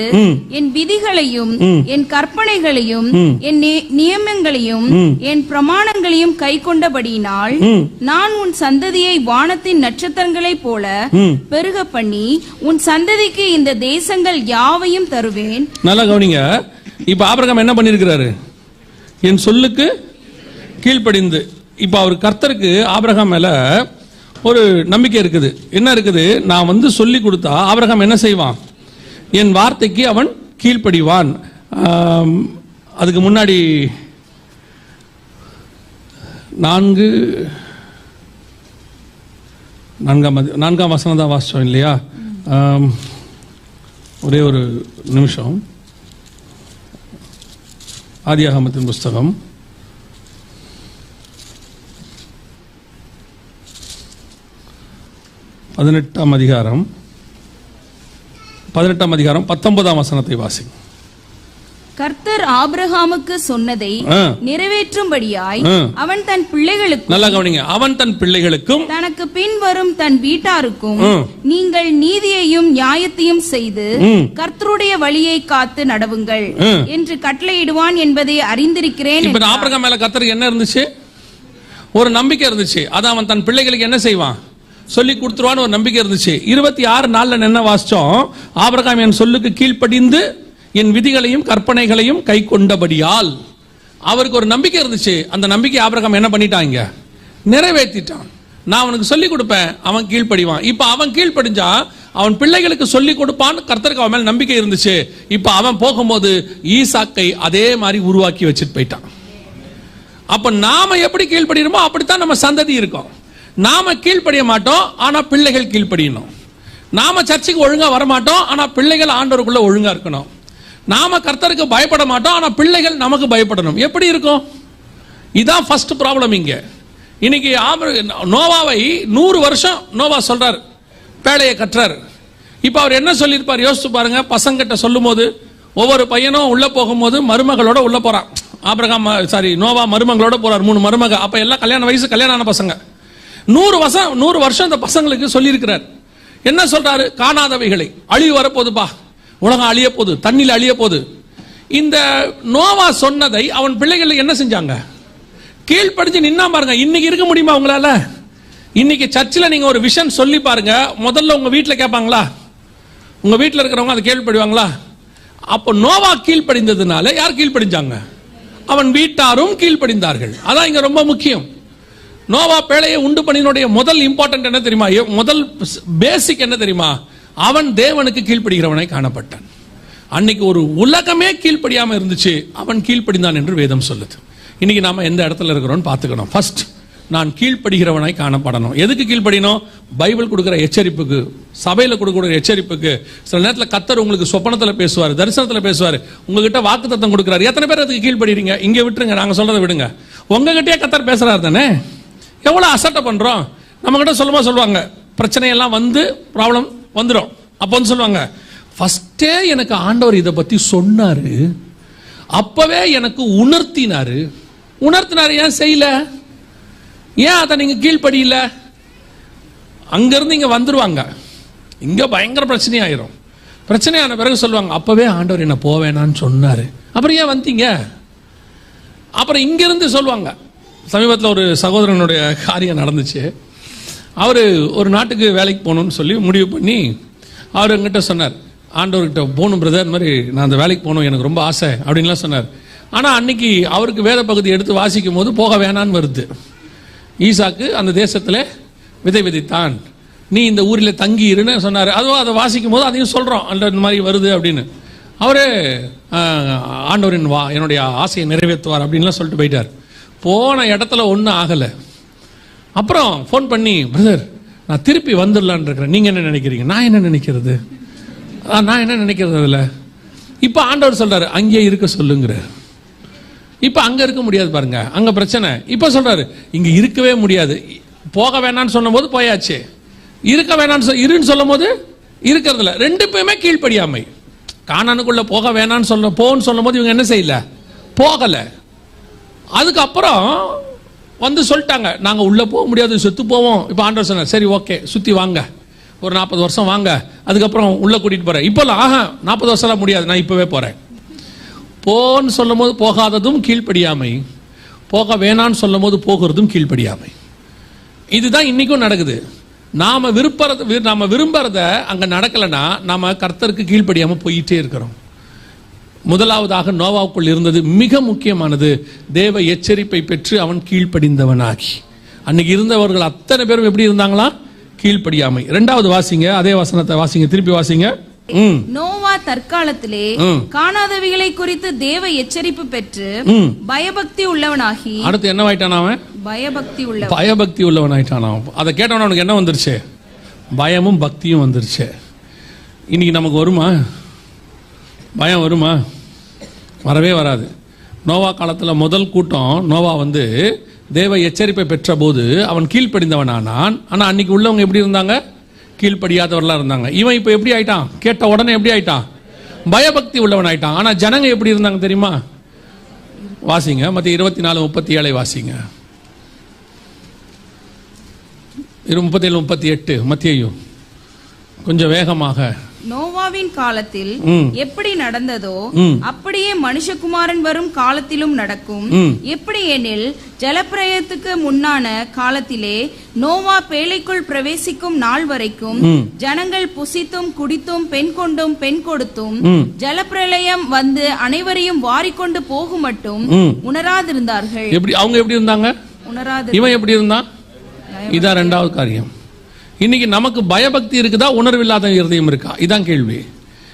என் விதிகளையும் என் கற்பனைகளையும் என் நியமங்களையும் என் பிரமாணங்களையும் கை கொண்டபடியினால் நான் உன் சந்ததியை வானத்தின் நட்சத்திரங்களைப் போல பெருக பண்ணி உன் சந்ததிக்கு இந்த தேசங்கள் யாவையும் தருவேன். நல்லா கவனிங்க. இப்ப ஆபிரகாம் என்ன பண்ணிருக்கிறாரு, என் சொல்லுக்கு கீழ்ப்படிந்து. இப்ப அவர் கர்த்தருக்கு ஆபிரகாம் மேல ஒரு நம்பிக்கை இருக்குது. என்ன இருக்குது, நான் சொல்லி கொடுத்தா ஆபிரகாம் என்ன செய்வான், என் வார்த்தைக்கு அவன் கீழ்ப்படிவான். அதுக்கு முன்னாடி 4ஆம் வசனம் தான் வாசிச்சோம் இல்லையா? ஒரே ஒரு நிமிஷம். ஆதியாகமத்தின் புஸ்தகம் 18ஆம் அதிகாரம் 19ஆம் வசனத்தை வாசி. கர்த்தர் ஆபிரகாமுக்கு சொன்னதை நிறைவேற்றும்படியாய் அவன் தன் பிள்ளைகளுக்கும், நல்லா கவனிங்க, அவன் தன் பிள்ளைகளுக்கும் தனக்கு பின் வரும் தன் வீட்டாருக்கும் நீங்கள் நீதியையும் நியாயத்தையும் செய்து கர்த்தருடைய வழியை காத்து நடவுங்கள் என்று கட்டளையிடுவான் என்பதை அறிந்திருக்கிறேன். இப்ப ஆபிரகாம் மேல கர்த்தருக்கு என்ன இருந்துச்சு, ஒரு நம்பிக்கை இருந்துச்சு. அதான் அவன் தன் பிள்ளைகளுக்கு என்ன செய்வான், சொல்லி கொடுத்துருவான்னு ஒரு நம்பிக்கை இருந்துச்சு. 26:4 என்ன வாசிச்சோம், ஆபிரகாம் என் சொல்லுக்கு கீழ்ப்படிந்து என் விதிகளையும் கற்பனைகளையும் கை கொண்டபடியால். அவருக்கு ஒரு நம்பிக்கை இருந்துச்சு. அந்த நம்பிக்கை ஆபிரகாம் என்ன பண்ணிட்டாங்க, நிறைவேற்றிட்டான். நான் அவனுக்கு சொல்லி கொடுப்பேன், அவன் கீழ்ப்படிவான். இப்ப அவன் கீழ்ப்படிஞ்சா அவன் பிள்ளைகளுக்கு சொல்லி கொடுப்பான்னு கர்த்தருக்கு அவன் மேல நம்பிக்கை இருந்துச்சு. இப்ப அவன் போகும்போது ஈசாக்கை அதே மாதிரி உருவாக்கி வச்சுட்டு போயிட்டான். அப்ப நாம எப்படி கீழ்ப்படிறோமோ அப்படித்தான் நம்ம சந்ததி இருக்கும். நாம கீழ்ப்படிய மாட்டோம், ஆனா பிள்ளைகள் கீழ்ப்படியணும். நாம சர்ச்சுக்கு ஒழுங்கா வரமாட்டோம், ஆனா பிள்ளைகள் ஆண்டவருக்குள்ள ஒழுங்கா இருக்கணும். நாம கர்த்தருக்கு பயப்பட மாட்டோம், ஆனா பிள்ளைகள் நமக்கு பயப்படணும். எப்படி இருக்கும்? இதான் ஃபர்ஸ்ட் ப்ராப்ளம் இங்க. இன்னைக்கு நோவாவை 100 வருஷம் நோவா சொல்றாரு, பேழையை கட்டுறாரு. இப்ப அவர் என்ன சொல்லியிருப்பார் யோசிச்சு பாருங்க. பசங்கிட்ட சொல்லும் போது, ஒவ்வொரு பையனும் உள்ள போகும்போது மருமகளோட உள்ள போறான். நோவா மருமகளோட போறார், 3 மருமக. அப்ப எல்லாம் கல்யாண வயசு, கல்யாணம் ஆன பசங்க. 100 வருஷம் இந்த பசங்களுக்கு சொல்லி இருக்கிறார். என்ன சொல்றாரு? காணாதவைகளை, அழிவு வரப்போகுதுப்பா, உலகம் அழிய போகுது, தண்ணியில் அழிய போகுது. இந்த நோவா சொன்னதை அவன் பிள்ளைகள் என்ன செஞ்சாங்க? கீழ்ப்படிஞ்சு நின்னா பாருங்க. இன்னைக்கு இருக்க முடியுமா உங்களால? இன்னைக்கு சர்ச்சில் நீங்க ஒரு விஷன் சொல்லி பாருங்க, முதல்ல உங்க வீட்டில் கேட்பாங்களா? உங்க வீட்டில் இருக்கிறவங்க அதை கேள்விப்படுவாங்களா? அப்போ நோவா கீழ்ப்படிந்ததுனால யார் கீழ்ப்படிஞ்சாங்க? அவன் வீட்டாரும் கீழ்ப்படிந்தார்கள். அதான் இங்க ரொம்ப முக்கியம். நோவா பேழையை உண்டு பண்ணினுடைய முதல் இம்பார்ட்டன்ட் என்ன தெரியுமா? முதல் பேசிக் என்ன தெரியுமா? அவன் தேவனுக்கு கீழ்ப்படுகிறவனை காணப்பட்டான். அன்னைக்கு ஒரு உலகமே கீழ்ப்படியாம இருந்துச்சு, அவன் கீழ்ப்படிந்தான் என்று வேதம் சொல்லுது. இன்னைக்கு நாம எந்த இடத்துல இருக்கிறோம் பார்த்துக்கணும். ஃபர்ஸ்ட், நான் கீழ்ப்படுகிறவனாய் காணப்படணும். எதுக்கு கீழ்ப்படினோம்? பைபிள் கொடுக்கிற எச்சரிப்புக்கு, சபையில கொடுக்கிற எச்சரிப்புக்கு. சில நேரத்தில் கர்த்தர் உங்களுக்கு சொப்பனத்தில் பேசுவார், தரிசனத்தில் பேசுவார், உங்ககிட்ட வாக்குத்தத்தம் கொடுக்கிறார். எத்தனை பேர் அதுக்கு கீழ்ப்படுறீங்க? இங்க விட்டுருங்க, நாங்க சொல்றதை விடுங்க. உங்ககிட்டயே கர்த்தர் பேசுறாரு தானே. எவ்வளவு அசட்டை பண்றோம். நம்ம கிட்ட சொல்லுவாங்க, பிரச்சனையெல்லாம் வந்து ப்ராப்ளம் வந்துடும். அப்போ வந்து சொல்லுவாங்க, ஃபர்ஸ்டே எனக்கு ஆண்டவர் இதை பத்தி சொன்னாரு, அப்பவே எனக்கு உணர்த்தினாரு. ஏன் செய்யல? ஏன் அதை நீங்க கீழ்ப்படியில? அங்கிருந்து இங்க வந்துருவாங்க, இங்க பயங்கர பிரச்சனையாயிரும். பிரச்சனையான பிறகு சொல்லுவாங்க, அப்பவே ஆண்டவர் என்ன போவேனான்னு சொன்னாரு, அப்புறம் ஏன் வந்தீங்க? அப்புறம் இங்கிருந்து சொல்லுவாங்க. சமீபத்தில் ஒரு சகோதரனுடைய காரியம் நடந்துச்சு. அவர் ஒரு நாட்டுக்கு வேலைக்கு போகணும்னு சொல்லி முடிவு பண்ணி அவர் என்கிட்ட சொன்னார், ஆண்டவர்கிட்ட போகணும் பிரதர், இந்த மாதிரி நான் அந்த வேலைக்கு போகணும், எனக்கு ரொம்ப ஆசை அப்படின்லாம் சொன்னார். ஆனால் அன்னைக்கு அவருக்கு வேத பகுதி எடுத்து வாசிக்கும் போது போக வேணான்னு வருது. ஈசாக்கு அந்த தேசத்தில் விதை விதைத்தான், நீ இந்த ஊரில் தங்கி இருன்னு சொன்னார். அதுவும் அதை வாசிக்கும் போது அதையும் சொல்கிறோம், அந்த மாதிரி வருது அப்படின்னு. அவரே ஆண்டவரின் என்னுடைய ஆசையை நிறைவேற்றுவார் அப்படின்லாம் சொல்லிட்டு போயிட்டார். போன இடத்துல ஒன்றும் ஆகலை. அப்புறம் ஃபோன் பண்ணி, பிரதர் நான் திருப்பி வந்துடலான் இருக்கிறேன், நீங்கள் என்ன நினைக்கிறீங்க? நான் என்ன நினைக்கிறது அதில்? இப்போ ஆண்டவர் சொல்கிறாரு, அங்கேயே இருக்க சொல்லுங்கிறார். இப்போ அங்கே இருக்க முடியாது பாருங்க, அங்கே பிரச்சனை. இப்போ சொல்கிறாரு, இங்கே இருக்கவே முடியாது. போக வேணான்னு சொன்ன போது போயாச்சு, இருக்க வேணான்னு இருன்னு சொல்லும் போது இருக்கிறதுல ரெண்டு பேருமே கீழ்ப்படியாமை. கானானுக்குள்ள போக வேணான்னு போன்னு சொல்லும் போது இவங்க என்ன செய்யல, போகலை. அதுக்கப்புறம் வந்து சொல்லிட்டாங்க, நாங்கள் உள்ளே போக முடியாது, செத்து போவோம். இப்போ ஆண்டவர் சொன்னார், சரி ஓகே, சுற்றி வாங்க, ஒரு 40 வருஷம் வாங்க, அதுக்கப்புறம் உள்ளே கூட்டிகிட்டு போகிறேன். இப்போல்லாம் 40 வருஷம்லாம் முடியாது, நான் இப்போவே போகிறேன். போன்னு சொல்லும் போது போகாததும் கீழ்ப்படியாமை, போக வேணான்னு சொல்லும் போது போகிறதும் கீழ்ப்படியாமை. இதுதான் இன்னைக்கும் நடக்குது. நாம விரும்புறத அங்க நடக்கலைன்னா நாம கர்த்தருக்கு கீழ்ப்படியாம போயிட்டே இருக்கிறோம். முதலாவதாக நோவாவுக்குள் இருந்தது மிக முக்கியமானது, தேவ எச்சரிப்பை பெற்று அவன் கீழ்ப்படிந்தவனாகி. அன்னைக்கு இருந்தவர்கள் அத்தனை பேரும் எப்படி இருந்தாங்களா? கீழ்ப்படியாமை. இரண்டாவது வாசிங்க, அதே வசனத்தை வாசிங்க, திருப்பி வாசிங்க. நோவா தற்காலத்திலே காணாதவைகளை குறித்து தேவ எச்சரிப்பு பெற்று பயபக்தி உள்ளவனாகி. அடுத்து என்ன ஆயிட்டான் அவன்? பயபக்தி உள்ளவனாயிட்டான். அதை கேட்டவன அவனுக்கு என்ன வந்துருச்சு? பயமும் பக்தியும் வந்துருச்சு. இன்னைக்கு நமக்கு வருமா பயம்? வருமா? வரவே வராது. நோவா காலத்தில் முதல் கூட்டம், நோவா வந்து தேவ எச்சரிப்பை பெற்ற போது அவன் கீழ்ப்படிந்தவனானான். ஆனால் அன்னைக்கு உள்ளவங்க எப்படி இருந்தாங்க? கீழ்ப்படியாதவர்களா இருந்தாங்க. இவன் இப்போ எப்படி ஆயிட்டான்? கேட்ட உடனே எப்படி ஆயிட்டான்? பயபக்தி உள்ளவன் ஆயிட்டான். ஆனால் ஜனங்க எப்படி இருந்தாங்க தெரியுமா? வாசிங்க, மத்திய 24:37 வாசிங்க. 37:38 மத்தியும் கொஞ்சம் வேகமாக. நோவாவின் காலத்தில் எப்படி நடந்ததோ அப்படியே மனுஷகுமாரன் வரும் காலத்திலும் நடக்கும். எப்படி எனில், ஜலப்பிரளயத்துக்கு முன்னான காலத்திலே நோவா பேழைக்குள் பிரவேசிக்கும் நாள் வரைக்கும் ஜனங்கள் புசித்தும் குடித்தும் பெண் கொண்டும் பெண் கொடுத்தும் ஜலப்பிரளயம் வந்து அனைவரையும் வாரிக்கொண்டு போகும் மட்டும் உணராதிருந்தார்கள். அவங்க எப்படி இருந்தாங்க? உணராது. இவன் எப்படி இருந்தான்? இதான் இரண்டாவது காரியம். இன்னைக்கு நமக்கு பயபக்தி இருக்குதா, உணர்வில்லாத இருதயம் இருக்கா? இதான் கேள்வி.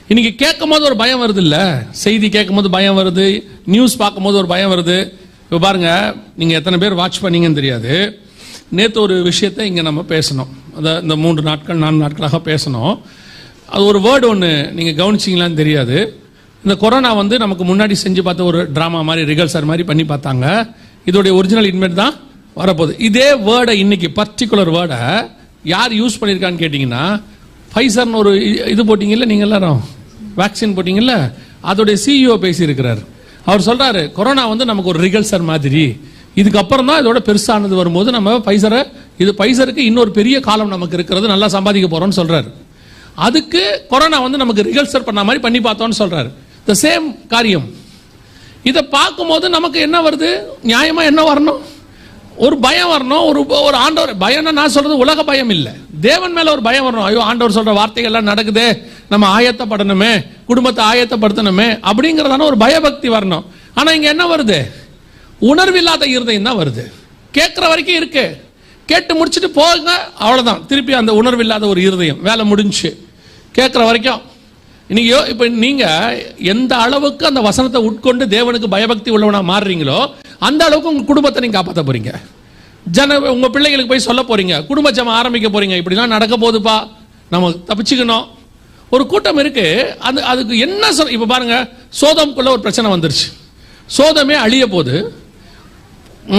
இன்னைக்கு கேட்கும் போது ஒரு பயம் வருது இல்ல, செய்தி கேட்கும் போது பயம் வருது, நியூஸ் பார்க்கும் போது ஒரு பயம் வருது. இப்போ பாருங்க, நீங்க எத்தனை பேர் வாட்ச் பண்ணீங்கன்னு தெரியாது. நேற்று ஒரு விஷயத்தை இங்கே நம்ம பேசணும். அதாவது இந்த 3 நாட்கள் 4 நாட்களாக பேசணும். அது ஒரு வேர்டு ஒன்று நீங்கள் கவனிச்சிங்களான்னு தெரியாது. இந்த கொரோனா வந்து நமக்கு முன்னாடி செஞ்சு பார்த்த ஒரு ட்ராமா மாதிரி ரிகல்சர் மாதிரி பண்ணி பார்த்தாங்க. இதோடைய ஒரிஜினல் இன்மேட் தான் வரப்போகுது. இதே வேர்டை இன்னைக்கு பர்டிகுலர் வேர்டை யார் யூஸ் பண்ணியிருக்கான்னு கேட்டிங்கன்னா, ஃபைசர்னு ஒரு இது போட்டிங்கல்ல, நீங்கள் எல்லாரும் வேக்சின் போட்டிங்கல்ல, அதோடைய சிஇஓ பேசியிருக்கிறார். அவர் சொல்கிறாரு, கொரோனா வந்து நமக்கு ஒரு ரிகல்சர் மாதிரி, இதுக்கப்புறம் தான் இதோட பெருசானது வரும்போது நம்ம ஃபைசருக்கு இன்னொரு பெரிய காலம் நமக்கு இருக்கிறது, நல்லா சம்பாதிக்க போகிறோம்னு சொல்கிறார். அதுக்கு கொரோனா வந்து நமக்கு ரிகல்சர் பண்ண மாதிரி பண்ணி பார்த்தோம்னு சொல்கிறார். த சேம் காரியம். இதை பார்க்கும்போது நமக்கு என்ன வருது? நியாயமாக என்ன வரணும்? ஒரு பயம் வரணும். ஒரு ஆண்டவர் பயம்னா நான் சொல்றது உலக பயம் இல்லை, தேவன் மேல ஒரு பயம் வரணும். ஐயோ, ஆண்டவர் சொல்ற வார்த்தைகள் எல்லாம் நடக்குதே, நம்ம ஆயத்தப்படணுமே, குடும்பத்தை ஆயத்தப்படுத்தணுமே அப்படிங்கறதான ஒரு பயபக்தி வரணும். ஆனா இங்க என்ன வருது? உணர்வில்லாத இருதயம் தான் வருது. கேட்கிற வரைக்கும் இருக்கு, கேட்டு முடிச்சுட்டு போங்க, அவ்வளவுதான். திருப்பி அந்த உணர்வில்லாத ஒரு இருதயம், வேலை முடிஞ்சு. கேட்கிற வரைக்கும் இன்னைக்கு இப்ப நீங்க எந்த அளவுக்கு அந்த வசனத்தை உட்கொண்டு தேவனுக்கு பயபக்தி உள்ளவனா மாறுறீங்களோ அந்த அளவுக்கு உங்க குடும்பத்தை நீங்க காப்பாற்ற போறீங்க. உங்க பிள்ளைகளுக்கு போய் சொல்ல போறீங்க, குடும்ப ஜெபம் ஆரம்பிக்க போறீங்க, இப்படிலாம் நடக்க போகுதுப்பா, நம்ம தப்பிச்சுக்கணும். ஒரு கூட்டம் இருக்கு, அதுக்கு என்ன இப்ப பாருங்க, சோதம்குள்ள ஒரு பிரச்சனை வந்துருச்சு. சோதமே அழிய போது,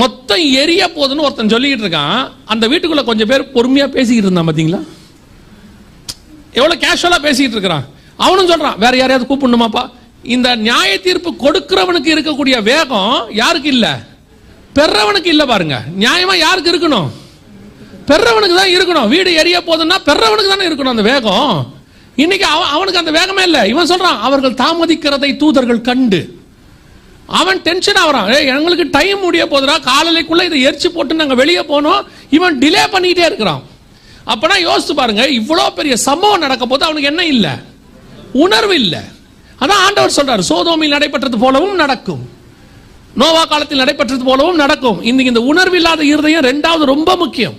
மொத்தம் எரிய போதுன்னு ஒருத்தன் சொல்லிக்கிட்டு இருக்கான். அந்த வீட்டுக்குள்ள கொஞ்சம் பேர் பொறுமையா பேசிக்கிட்டு இருந்தான். பாத்தீங்களா எவ்வளவு கேஷுவலா பேசிக்கிட்டு இருக்கிறான். அவனும் சொல்றான், வேற யாரையாவது கூப்பிடணுமாப்பா. இந்த நியாய தீர்ப்பு கொடுக்கிறவனுக்கு இருக்கக்கூடிய வேகம் யாருக்கு இல்ல? பெறவனுக்கு இல்ல. பாருங்க, நியாயமா யாருக்கு இருக்கணும்? பெறவனுக்கு தான் இருக்கணும். வீடு எரிய போதுன்னா பெறவனுக்கு தானே இருக்கணும் அந்த வேகம். இன்னைக்கு அவனுக்கு அந்த வேகமே இல்லை. இவன் சொல்றான், அவர்கள் தாமதிக்கிறதை தூதர்கள் கண்டு. அவன் டென்ஷன் ஆகிறான். எங்களுக்கு டைம் முடிய போதுடா, காலைக்குள்ள இதை எரிச்சு போட்டு நாங்க வெளியே போனோம். இவன் டிலே பண்ணிட்டே இருக்கிறான். அப்பனா யோசிச்சு பாருங்க, இவ்வளவு பெரிய சம்பவம் நடக்க போது அவனுக்கு என்ன இல்லை? உணர்வு இல்லை. அதான் ஆண்டவர் சொல்றாரு, சோதோமில் நடைபெற்றது போலவும் நடக்கும், நோவா காலத்தில் நடைபெற்றது போலவும் நடக்கும். இந்த உணர்வில்லாத இருதயம் ரெண்டாவது ரொம்ப முக்கியம்.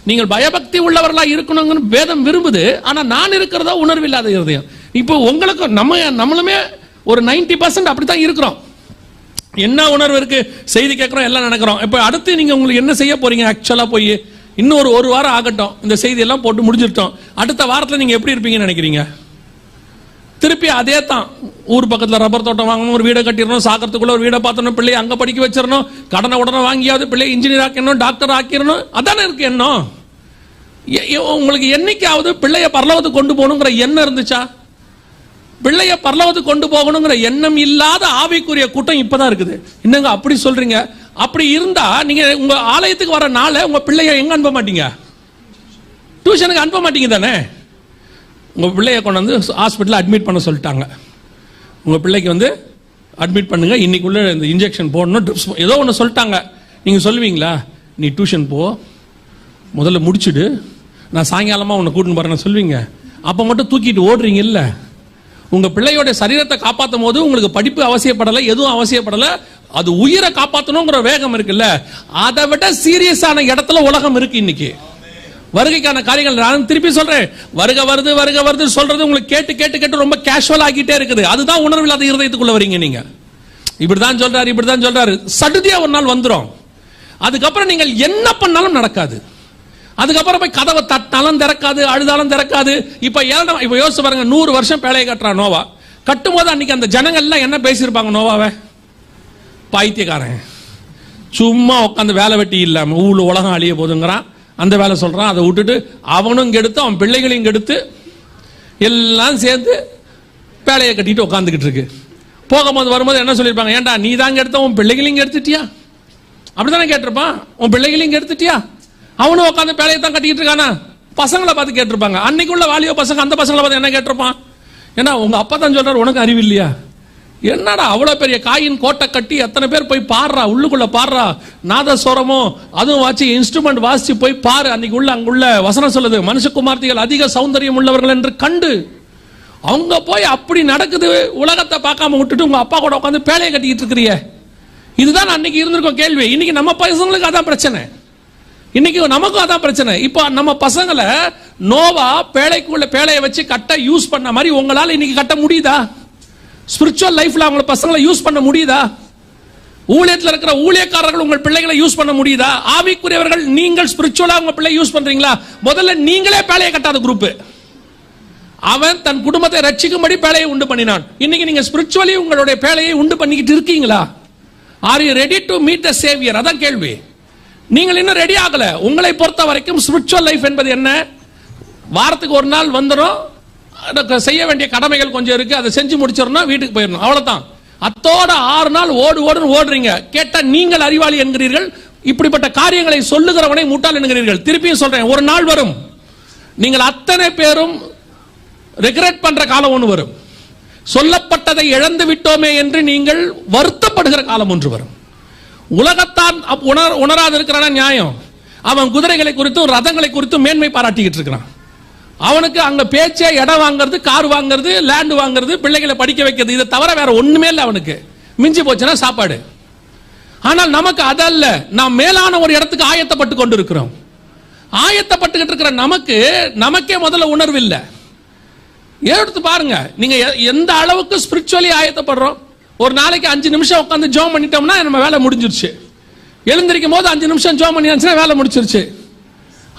நீங்கள் பயபக்தி உள்ளவர்களா இருக்கணும்னு வேதம் விரும்புது. ஆனா நான் இருக்கிறதா உணர்வில்லாத இருதயம். இப்போ உங்களுக்கு நம்மளுமே ஒரு 90% அப்படித்தான் இருக்கிறோம். என்ன உணர்வு இருக்கு? செய்தி கேட்கிறோம், எல்லாம் நடக்கிறோம். இப்ப அடுத்து நீங்க உங்களுக்கு என்ன செய்ய போறீங்க? ஆக்சுவலா போய் இன்னொரு 1 வாரம் ஆகட்டும், இந்த செய்தி எல்லாம் போட்டு முடிஞ்சிட்டோம். அடுத்த வாரத்தில் நீங்க எப்படி இருப்பீங்கன்னு நினைக்கிறீங்க? திருப்பி அதே தான். ஊர் பக்கத்தில் ரப்பர் தோட்டம் வாங்கணும், ஒரு வீடை கட்டிடணும், சாக்கிறதுக்குள்ள ஒரு வீடை பார்த்தணும், பிள்ளையை அங்கே படிக்க வச்சிடணும், கடனை உடனே வாங்கியாவது பிள்ளை இன்ஜினியர் ஆக்கிடணும், டாக்டர் ஆக்கிடணும். அதானே இருக்கு எண்ணம். உங்களுக்கு என்னைக்காவது பிள்ளைய பரலவத்துக்கு கொண்டு போகணுங்கிற எண்ணம் இருந்துச்சா? பிள்ளைய பரலவத்துக்கு கொண்டு போகணுங்கிற எண்ணம் இல்லாத ஆவிக்குரிய கூட்டம் இப்பதான் இருக்குது. என்னங்க அப்படி சொல்றீங்க? அப்படி இருந்தா நீங்க உங்க ஆலயத்துக்கு வர நாள உங்க பிள்ளைய எங்க அனுப்ப மாட்டீங்க? டியூஷனுக்கு அனுப்ப மாட்டீங்க தானே? உங்க பிள்ளைய கொண்டு வந்து ஹாஸ்பிட்டல் அட்மிட் பண்ண சொல்லிட்டாங்க. உங்க பிள்ளைக்கு வந்து அட்மிட் பண்ணுங்க, இன்னைக்குள்ள இந்த இன்ஜெக்ஷன் போடணும், ட்ரிப்ஸ் ஏதோ ஒன்று சொல்லிட்டாங்க. நீங்க சொல்லுவீங்களா? நீ டியூஷன் போ, முதல்ல முடிச்சுடு, நான் சாயங்காலமா உன்னை கூட்டின்னு போறேன்னு சொல்லுவீங்க? அப்ப மட்டும் தூக்கிட்டு ஓடுறீங்க இல்ல? உங்க பிள்ளையோட சரீரத்தை காப்பாற்றும் போது உங்களுக்கு படிப்பு அவசியப்படலை, எதுவும் அவசியப்படலை, அது உயிரை காப்பாற்றணுங்கிற வேகம் இருக்குல்ல, அதை விட சீரியஸான இடத்துல உலகம் இருக்கு இன்னைக்கு. வருகைக்கான காரியங்கள் நான் திருப்பி சொல்றேன், வருகை வருது சொல்றது உங்களுக்கு கேட்டு கேட்டு கேட்டு ரொம்ப கேஷுவல் ஆகிட்டே இருக்குது. அதுதான் உணர்வில்லாத இருதயத்துக்குள்ள வரீங்க நீங்க. இப்படிதான் சொல்றாரு, சடுதியா ஒரு நாள் வந்துரும். அதுக்கப்புறம் நீங்கள் என்ன பண்ணாலும் நடக்காது. அதுக்கப்புறம் போய் கதவை தட்டினாலும் திறக்காது, அழுதாலும் திறக்காது. இப்ப யோசிச்சு பாருங்க, 100 வருஷம் பேழையை கட்டுறான் நோவா. கட்டும் போது அன்னைக்கு அந்த ஜனங்கள் எல்லாம் என்ன பேசியிருப்பாங்க நோவாவை? பைத்தியக்காரன், சும்மா உட்காந்து வேலை வெட்டி இல்லாம உலகம் அழிய போதுங்கிறான், அந்த வேலை சொல்றான். அதை விட்டுட்டு அவனும் கெடுத்து அவன் பிள்ளைகளையும் கெடுத்து எல்லாம் சேர்ந்து பேழையை கட்டிட்டு உட்காந்துக்கிட்டு இருக்கு. போகும்போது வரும்போது என்ன சொல்லியிருப்பாங்க? ஏன்டா நீ தான் கெடுத்த, உன் பிள்ளைகளையும் கெடுத்துட்டியா? அப்படித்தானே கேட்டிருப்பான். உன் பிள்ளைகளையும் கெடுத்துட்டியா? அவனும் உட்காந்து பேழையை தான் கட்டிக்கிட்டு இருக்கானா? பசங்களை பார்த்து கேட்டிருப்பாங்க. அன்னைக்குள்ள வாலியோ பசங்க அந்த பசங்களை பார்த்து என்ன கேட்டிருப்பான்? ஏன்னா உங்க அப்பா தான் சொல்றாரு, உனக்கு அறிவு இல்லையா? என்னடா அவ்வளவு பெரிய காயின் கோட்டை கட்டி எத்தனை பேர் போய் பாடுறா, உள்ளுக்குள்ள பாடுறா, நாதஸ்வரமோ அதுவும் வாசி இன்ஸ்ட்ருமெண்ட் வாசிச்சு போய் பாரு. அன்னைக்கு அங்குள்ள வசனம் சொல்லுது, மனுஷகுமார்த்திகள் அதிக சௌந்தரியம் உள்ளவர்கள் என்று கண்டு. அவங்க போய் அப்படி நடக்குது, உலகத்தை பார்க்காம விட்டுட்டு உங்க அப்பா கூட உட்காந்து பேழையை கட்டிக்கிட்டு இருக்கிறிய. இதுதான் அன்னைக்கு இருந்திருக்கும் கேள்வி. இன்னைக்கு நம்ம பசங்களுக்கு அதான் பிரச்சனை. இன்னைக்கு நமக்கும் அதான் பிரச்சனை. இப்போ நம்ம பசங்களை நோவா பேழையை வச்சு கட்ட யூஸ் பண்ண மாதிரி உங்களால இன்னைக்கு கட்ட முடியுதா? ஸ்பிரிச்சுவல் லைஃப்ல அவங்க பசங்களை யூஸ் பண்ண முடியுதா? ஊழியத்தில் இருக்கிற ஊழியக்காரர்கள் உங்கள் பிள்ளைகளை யூஸ் பண்ண முடியுதா? ஆவிக்குரியவர்கள் நீங்கள் ஸ்பிரிச்சுவலா உங்க பிள்ளை யூஸ் பண்றீங்களா? முதல்ல நீங்களே பேழையை கட்டாத குரூப். அவன் தன் குடும்பத்தை ரட்சிக்கும்படி பேழையை உண்டு பண்ணினான். இன்னைக்கு நீங்க ஸ்பிரிச்சுவலி உங்களுடைய பேழையை உண்டு பண்ணிக்கிட்டு இருக்கீங்களா? Are you ready to meet the Xavier? அதான் கேள்வி. நீங்கள் இன்னும் ரெடி ஆகல. உங்களை பொறுத்த வரைக்கும் ஸ்பிரிச்சுவல் லைஃப் என்பது என்ன? வாரத்துக்கு ஒரு நாள் வந்துடும், செய்ய வேண்டிய கடமைகள் கொஞ்சம் இருக்கு, அதை செஞ்சு முடிச்சிடணும், வீட்டுக்கு போயிடணும், அவ்வளவுதான். அத்தோட 6 நாள் ஓடுறீங்க. கேட்டா நீங்கள் அறிவாளி என்கிறீர்கள். இப்படிப்பட்ட காரியங்களை சொல்லுகிறவனை முட்டாள் என்கிறீர்கள். திருப்பியும் சொல்றேன், ஒரு நாள் வரும், நீங்கள் அத்தனை பேரும் ரெக்ரெட் பண்ற காலம் ஒன்று வரும். சொல்லப்பட்டதை இழந்து விட்டோமே என்று நீங்கள் வருத்தப்படுகிற காலம் ஒன்று வரும். உலகத்தான் உணராது இருக்கிறான நியாயம். அவன் குதிரைகளை குறித்தும் ரதங்களை குறித்தும் மேன்மை பாராட்டிக்கிட்டு இருக்கிறான். அவனுக்கு அங்க பேச்சே இடம் வாங்குறது, கார் வாங்குறது, லேண்ட் வாங்குறது, பிள்ளைகளை படிக்க வைக்கிறது, இதை தவிர வேற ஒண்ணுமே இல்லை அவனுக்கு. மிஞ்சி போச்சுன்னா சாப்பாடு. ஆனால் நமக்கு அதல்ல. நாம் மேலான ஒரு இடத்துக்கு ஆயத்தப்பட்டு கொண்டு இருக்கிறோம். ஆயத்தப்பட்டுக்கிட்டு இருக்கிற நமக்கே முதல்ல உணர்வு இல்லை. எடுத்து பாருங்க, நீங்க எந்த அளவுக்கு ஸ்பிரிச்சுவலி ஆயத்தப்படுறோம். ஒரு நாளைக்கு 5 நிமிஷம் உட்காந்து ஜெபம் பண்ணிட்டோம்னா நம்ம வேலை முடிஞ்சிருச்சு. எழுந்திருக்கும் போது 5 நிமிஷம் ஜெபம் பண்ணியாச்சுன்னா வேலை முடிச்சிருச்சு,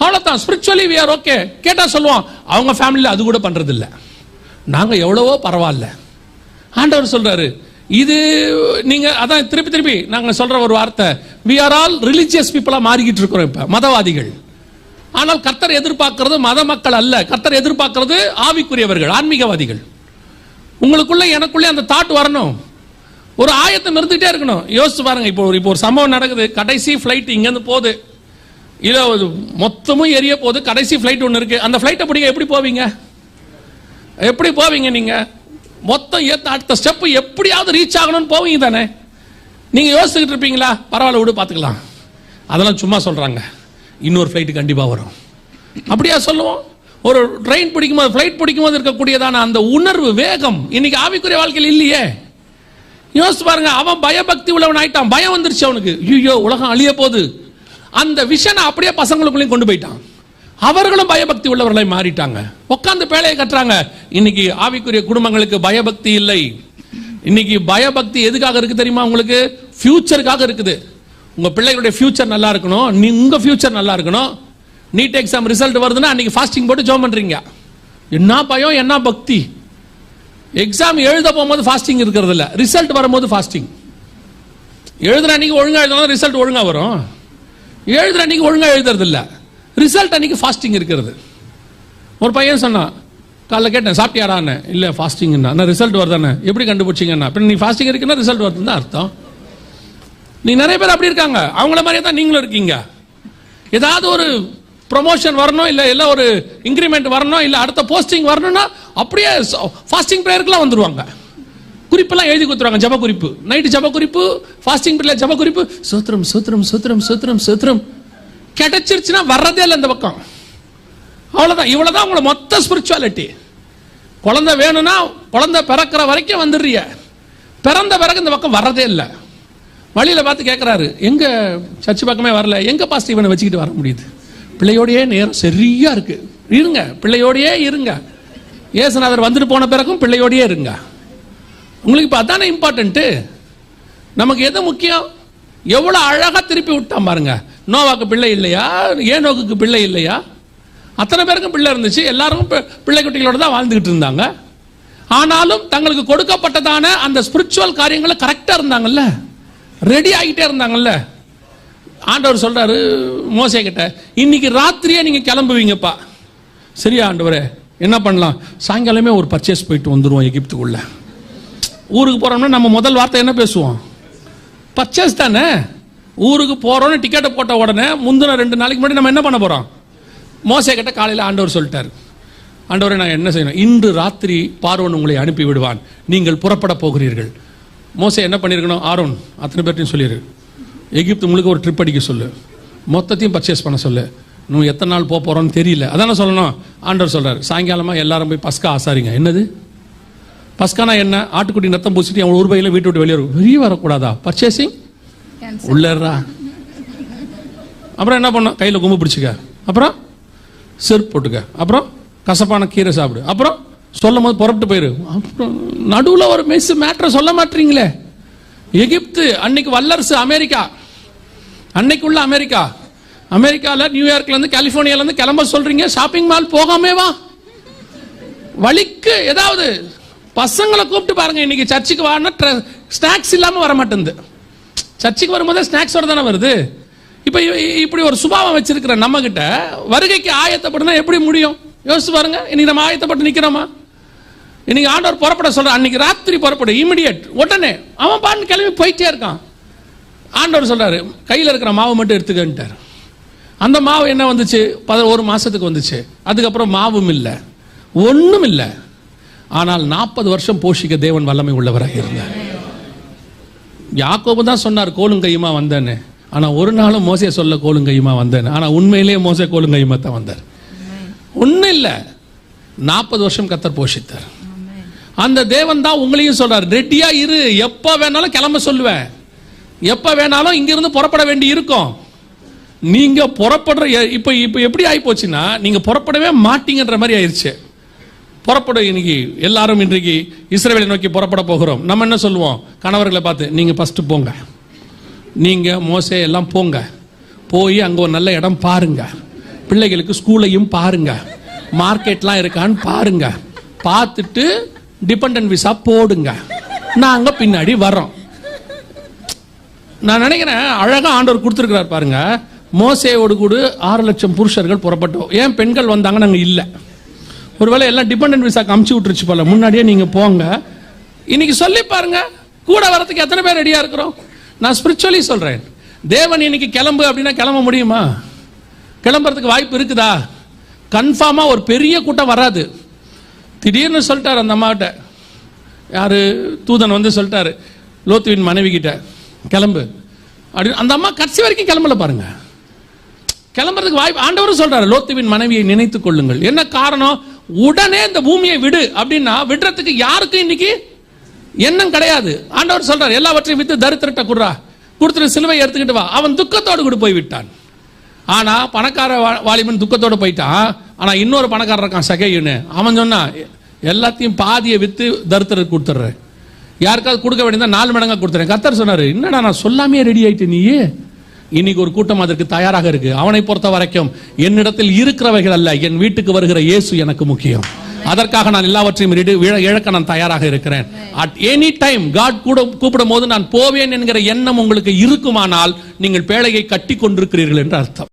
அவ்வளவுதான். Spiritually we are okay. கேட்டா சொல்லுவோம், அவங்க ஃபேமிலியில் அது கூட பண்றது இல்ல, நாங்க எவ்வளவோ பரவாயில்ல. ஆண்டவர் சொல்றாரு, இது நீங்க அதான் திருப்பி நாங்க சொல்ற ஒரு வார்த்தை, we are all religious people மாறிக்கிட்டு இருக்கிறோம் இப்ப, மதவாதிகள். ஆனால் கர்த்தர் எதிர்பார்க்கிறது மத மக்கள் அல்ல, கர்த்தர் எதிர்பார்க்கிறது ஆவிக்குரியவர்கள், ஆன்மீகவாதிகள். உங்களுக்குள்ள எனக்குள்ளே அந்த தாட் வரணும், ஒரு ஆயத்தம் இருந்துகிட்டே இருக்கணும். யோசிச்சு பாருங்க, இப்போ ஒரு சம்பவம் நடக்குது. கடைசி ஃபிளைட் இங்கேருந்து போகுது, இல்ல மொத்தமும் எரிய போகுது. கடைசி ஃபிளைட் ஒன்று இருக்கு. அந்த ஃபிளைட்டை பிடிக்க எப்படி போவீங்க? நீங்க மொத்தம் அடுத்த ஸ்டெப் எப்படியாவது ரீச் ஆகணும்னு போவீங்க தானே? நீங்க யோசிச்சுட்டு இருப்பீங்களா? பரவாயில்ல விடு பார்த்துக்கலாம், அதெல்லாம் சும்மா சொல்றாங்க, இன்னொரு ஃபிளைட் கண்டிப்பா வரும், அப்படியா சொல்லுவோம்? ஒரு ட்ரெயின் பிடிக்கும்போது, ஃபிளைட் பிடிக்கும்போது இருக்கக்கூடியதான அந்த உணர்வு, வேகம் இன்னைக்கு ஆவிக்குரிய வாழ்க்கையில் இல்லையே. யோசிச்சு பாருங்க, அவன் பயபக்தி உள்ளவன் ஆயிட்டான். பயம் வந்துருச்சு அவனுக்கு, ஐயோ உலகம் அழிய போகுது. அந்த விஷனை அப்படியே பசங்களுக்குள்ளேயும் கொண்டு போயிட்டான். அவர்களும் பயபக்தி உள்ளவர்களை மாறிட்டாங்க, உட்கார்ந்து பேழையை கட்டுறாங்க. இன்னைக்கு ஆவிக்குரிய குடும்பங்களுக்கு பயபக்தி இல்லை. இன்னைக்கு பயபக்தி எதுக்காக இருக்கு தெரியுமா? உங்களுக்கு ஃபியூச்சருக்காக இருக்குது. உங்க பிள்ளைகளுடைய ஃபியூச்சர் நல்லா இருக்கணும், உங்க ஃபியூச்சர் நல்லா இருக்கணும். நீட் எக்ஸாம் ரிசல்ட் வருதுன்னா அன்னைக்கு ஃபாஸ்டிங் போட்டு ஜெபம் பண்றீங்க. என்ன பயம், என்ன பக்தி! எக்ஸாம் எழுத போகும்போது ஃபாஸ்டிங் இருக்கிறது இல்ல, ரிசல்ட் வரும்போது ஃபாஸ்டிங். எழுதுற அன்னைக்கு ஒழுங்கா எழுதணும், ரிசல்ட் ஒழுங்கா வரும். எழுதுற அன்னைக்கு ஒழுங்கா எழுதுறது இல்ல, ரிசல்ட் அன்னைக்கு ஃபாஸ்டிங் இருக்கிறது. ஒரு பையன் சொன்னான், காலைல கேட்டேன் சாப்பிட்டியாரான்னு, இல்ல ஃபாஸ்டிங். ரிசல்ட் வருதானே, எப்படி கண்டுபிடிச்சிங்கன்னா? நீ ஃபாஸ்டிங் இருக்குன்னா ரிசல்ட் வருதுன்னு அர்த்தம். நீ நிறைய பேர் அப்படி இருக்காங்க, அவங்கள மாதிரியே தான் நீங்களும் இருக்கீங்க. ஏதாவது ஒரு ப்ரொமோஷன் வரணும், இல்ல ஒரு இன்கிரிமெண்ட் வரணும், இல்ல அடுத்த போஸ்டிங் வரணும்னா அப்படியே ஃபாஸ்டிங் பிரேயருக்குலாம் வந்துருவாங்க. குறிப்பெல்லாம் எழுதி கொடுத்துருவாங்க, ஜப குறிப்பு, நைட்டு ஜப குறிப்பு, ஃபாஸ்டிங் பிரேயர் ஜப குறிப்பு, சோத்ரம் சோத்ரம் சோத்ரம் சோத்ரம் சோத்ரம். கிடைச்சிருச்சுன்னா வர்றதே இல்லை இந்த பக்கம். அவ்வளவுதான், இவ்வளவுதான் உங்களை மொத்த ஸ்பிரிச்சுவாலிட்டி. குழந்தை வேணும்னா குழந்தை பிறக்கிற வரைக்கும் வந்துடுறிய, பிறந்த பிறகு இந்த பக்கம் வர்றதே இல்லை. வழியில பார்த்து கேட்கிறாரு, எங்க சர்ச்சு பக்கமே வரல, எங்க பாஸ்டர் இவனை வச்சுக்கிட்டு வர முடியுது? பிள்ளையோடையே நேரம் சரியா இருக்கு, இருங்க பிள்ளையோடையே இருங்க. ஏசுநாதர் வந்துட்டு போன பிறகும் பிள்ளையோடையே இருங்க. உங்களுக்கு இப்ப அதானே இம்பார்ட்டன்ட். நமக்கு எது முக்கியம்? எவ்வளவு அழகா திருப்பி விட்டான் பாருங்க. நோவாக்கு பிள்ளை இல்லையா, ஏனோக்கு பிள்ளை இல்லையா? அத்தனை பேருக்கும் பிள்ளை இருந்துச்சு, எல்லாரும் பிள்ளை குட்டிகளோட தான் வாழ்ந்துகிட்டு இருந்தாங்க. ஆனாலும் தங்களுக்கு கொடுக்கப்பட்டதான அந்த ஸ்பிரிச்சுவல் காரியங்களை கரெக்டா இருந்தாங்கல்ல, ரெடி ஆகிட்டே இருந்தாங்கல்ல. ஆண்டவர் சொல்றாரு மோசே கிட்ட, இன்னைக்கு ராத்திரியே நீங்க கிளம்புவீங்கப்பா. சரியா ஆண்டவரே, என்ன பண்ணலாம்? சாயங்காலமே ஒரு பர்ச்சேஸ் போயிட்டு வந்துருவோம் எகிப்துக்குள்ள. ஊருக்கு போறோம்னா நம்ம முதல் வார்த்தை என்ன பேசுவோம்? பர்ச்சேஸ் தானே. ஊருக்கு போறோம்னு டிக்கெட்டை போட்ட உடனே முந்தின 2 நாளைக்கு முன்னாடி நம்ம என்ன பண்ண போறோம்? மோசே கிட்ட காலையில் ஆண்டவர் சொல்லிட்டாரு, ஆண்டவரே நான் என்ன செய்யணும்? இன்று ராத்திரி பார்வோன் உங்களை அனுப்பி விடுவான், நீங்கள் புறப்பட போகிறீர்கள். மோசே என்ன பண்ணிருக்கணும்? ஆரோன் அத்தனை பேர்ட்டையும் சொல்லிடு, எகிப்து முழுக்க ஒரு ட்ரிப் அடிக்க சொல்லு, மொத்தத்தையும் பர்ச்சேஸ் பண்ண சொல்லு. இன்னும் எத்தனை நாள் போக போறோம்னு தெரியல, அதான சொல்லணும். ஆண்டவர் சொல்றாரு, சாயங்காலமா எல்லாரும் போய் பஸ்கா ஆசாரிங்க. என்னது பஸ்கானா என்ன? ஆட்டுக்குட்டி நத்தம் பூசிட்டு அவங்க ஒரு பையில வீட்டு விட்டு வெளியே வரக்கூடாதா? பர்ச்சேசிங் உள்ளா. அப்புறம் என்ன பண்ண? கையில கும்பு பிடிச்சிக்க, அப்புறம் செருப்பு போட்டுக்க, அப்புறம் கசப்பான கீரை சாப்பிடு, அப்புறம் சொல்லும் போது புறப்பட்டு போயிரு. அப்புறம் நடுவில் ஒரு மெஸ் மேட்ரை சொல்ல மாட்டீங்களே, எகிப்து அன்னைக்கு வல்லரசு அமெரிக்கா, அன்னைக்குள்ள அமெரிக்கால நியூயார்க்ல இருந்து கலிபோர்னியால இருந்து கிளம்ப சொல்றீங்க, ஷாப்பிங் மால் போகாமே வா, வழிக்கு ஏதாவது பசங்களை கூப்பிட்டு பாருங்க. இன்னைக்கு சர்ச்சுக்கு வான்னா ஸ்நாக்ஸ் இல்லாம வர மாட்டேங்குது. சர்ச்சுக்கு வரும்போது ஸ்நாக்ஸோட தானே வருது. இப்ப இப்படி ஒரு சுபாவம் வச்சிருக்கிற நம்ம கிட்ட வருகைக்கு ஆயத்தப்படுனா எப்படி முடியும்? யோசிச்சு பாருங்க. இன்னைக்கு நம்ம ஆயத்தப்பட்டு நிக்கிறோமா? இன்னைக்கு ஆண்டவர் புறப்பட சொல்ற, அன்னைக்கு ராத்திரி புறப்பட, இமிடியேட், உடனே அவன் பாட்டு கிளம்பி போயிட்டே இருக்கான். ஆண்டவர் சொல்றாரு, கையில் இருக்கிற மாவு மட்டும் எடுத்துக்கிட்டார். அந்த மாவு என்ன வந்துச்சு? 11 மாசத்துக்கு வந்துச்சு. அதுக்கப்புறம் மாவும் இல்லை, ஒண்ணும் இல்லை. ஆனால் 40 வருஷம் போஷிக்க தேவன் வல்லமை உள்ளவராக இருந்தார். யாக்கோபு தான் சொன்னார் கோலும் கையுமா வந்தேன்னு. ஆனா ஒரு நாளும் மோசே சொல்ல கோலும் கையுமா வந்தேன்னு. ஆனா உண்மையிலேயே மோசே கோலும் கையுமா தான் வந்தார். ஒன்னும் இல்ல, 40 வருஷம் கர்த்தர் போஷித்தார். அந்த தேவன் தான் உங்களையும் சொல்றார், ரெடியா இரு, எப்ப வேணாலும் கிளம்ப சொல்லுவேன், எப்ப வேணாலும் இங்கிருந்து புறப்பட வேண்டி இருக்கும். நீங்க புறப்படுற இப்ப எப்படி ஆகி போச்சுன்னா, நீங்க புறப்படவே மாட்டீங்கன்ற மாதிரி ஆயிடுச்சு. புறப்பட இன்னைக்கு எல்லாரும் இன்றைக்கு இஸ்ரவேலை நோக்கி புறப்பட போகிறோம். நம்ம என்ன சொல்லுவோம்? கணவர்களை பார்த்து, நீங்க ஃபர்ஸ்ட் போங்க, நீங்க மோசே எல்லாம் போங்க, போய் அங்க ஒரு நல்ல இடம் பாருங்க, பிள்ளைகளுக்கு ஸ்கூலையும் பாருங்க, மார்க்கெட்லாம் இருக்கான்னு பாருங்க, பார்த்துட்டு டிபெண்டன்ட் விசா போடுங்க, நாங்க பின்னாடி வர்றோம். நான் நினைக்கிறேன் அழகா ஆண்டவர் கொடுத்துருக்கிறார் பாருங்க. மோசேயோடு கூட 6 லட்சம் புருஷர்கள் புறப்பட்டோம். ஏன் பெண்கள் வந்தாங்க? நாங்க இல்ல. ஒருவேளை எல்லாம் டிபெண்டன்ட் விசா அமுச்சு விட்டுருச்சு போல, முன்னாடியே நீங்க போங்க. இன்னைக்கு சொல்லி பாருங்க, கூட வரதுக்கு எத்தனை பேர் ரெடியா இருக்கிறோம்? நான் ஸ்பிரிச்சுவலி சொல்றேன், தேவன் இன்னைக்கு கிளம்பு அப்படின்னா கிளம்ப முடியுமா? கிளம்புறதுக்கு வாய்ப்பு இருக்குதா? கன்ஃபார்மா ஒரு பெரிய கூட்டம் வராது. திடீர்னு சொல்லிட்டாரு அந்த அம்மாட்ட, யாரு தூதன் வந்து சொல்லிட்டாரு லோத்துவின் மனைவி கிட்ட, கிளம்பு அப்படின்னு. அந்த அம்மா கடைசி வரைக்கும் கிளம்பல பாருங்க. கிளம்புறதுக்கு வாய்ப்பு, ஆண்டவரும் சொல்றாரு லோத்துவின் மனைவியை நினைத்துக் கொள்ளுங்கள். என்ன காரணம்? உடனே இந்த பூமியை விடு அப்படின்னா விடுறதுக்கு யாருக்கும் இன்னைக்கு எண்ணம் கிடையாது. ஆண்டவர் சொல்றாரு, எல்லாவற்றையும் வித்து தரித்திரட்ட குடுறா, கொடுத்துட்டு சிலுவை எடுத்துக்கிட்டு வா. அவன் துக்கத்தோடு கூட போய் விட்டான். ஆனா பணக்கார வாலிபன் துக்கத்தோடு போயிட்டான். ஆனா இன்னொரு பணக்காரர் இருக்கான் சகையுன்னு, அவன் சொன்னா எல்லாத்தையும் பாதியை வித்து தரித்திர கொடுத்துட்றேன், யாருக்காவது கொடுக்க வேண்டியதா 4 மடங்கா கொடுத்துறேன். கர்த்தர் சொன்னாரு, என்னடா நான் சொல்லாமே ரெடி ஆயிட்டு நீ. இன்னைக்கு ஒரு கூட்டம் அதற்கு தயாராக இருக்கு. அவனை பொறுத்த வரைக்கும் என்னிடத்தில் இருக்கிறவைகள் அல்ல, என் வீட்டுக்கு வருகிற இயேசு எனக்கு முக்கியம். அதற்காக நான் எல்லாவற்றையும் இழக்க நான் தயாராக இருக்கிறேன். அட் எனி டைம் காட் கூட கூப்பிடும் போது நான் போவேன் என்கிற எண்ணம் உங்களுக்கு இருக்குமானால் நீங்கள் பேழையை கட்டி கொண்டிருக்கிறீர்கள் என்று அர்த்தம்.